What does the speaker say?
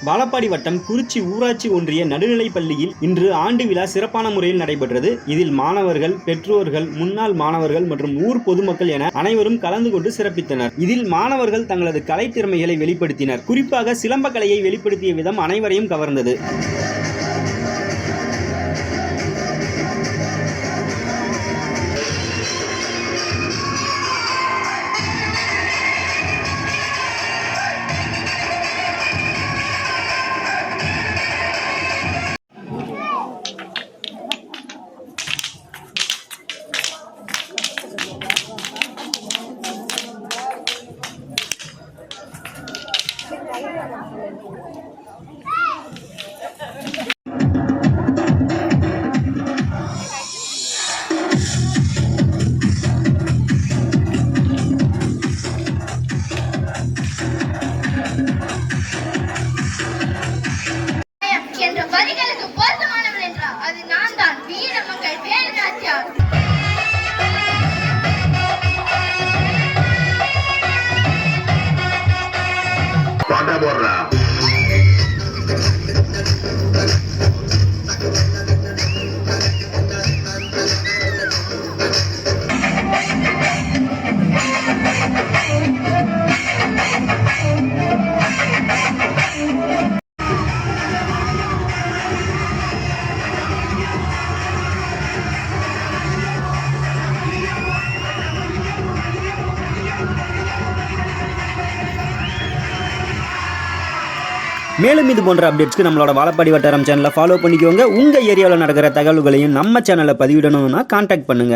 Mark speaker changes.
Speaker 1: வாழப்பாடி வட்டம் குறிச்சி ஊராட்சி ஒன்றிய நடுநிலைப் பள்ளியில் இன்று ஆண்டு விழா சிறப்பான முறையில் நடைபெற்றது. இதில் மாணவர்கள், பெற்றோர்கள், முன்னாள் மாணவர்கள் மற்றும் ஊர் பொதுமக்கள் என அனைவரும் கலந்து கொண்டு சிறப்பித்தனர். இதில் மாணவர்கள் தங்களது கலை திறமைகளை வெளிப்படுத்தினர். குறிப்பாக சிலம்ப கலையை வெளிப்படுத்திய விதம் அனைவரையும் கவர்ந்தது.
Speaker 2: என்ற வரிகளுக்கு பொருத்தமானவள் என்றார். அது நான் தான், வீர மக்கள் வேலுநாச்சியார்.
Speaker 1: மேலும் இது போன்ற அப்டேட்ஸ்க்கு நம்மளோட வாழப்பாடி வட்டாரம் சேனலை ஃபாலோ பண்ணிக்கோங்க. உங்கள் ஏரியாவில் நடக்கிற தகவல்களையும் நம்ம சேனலை பதிவிடணும்னா கான்டாக்ட் பண்ணுங்கள்.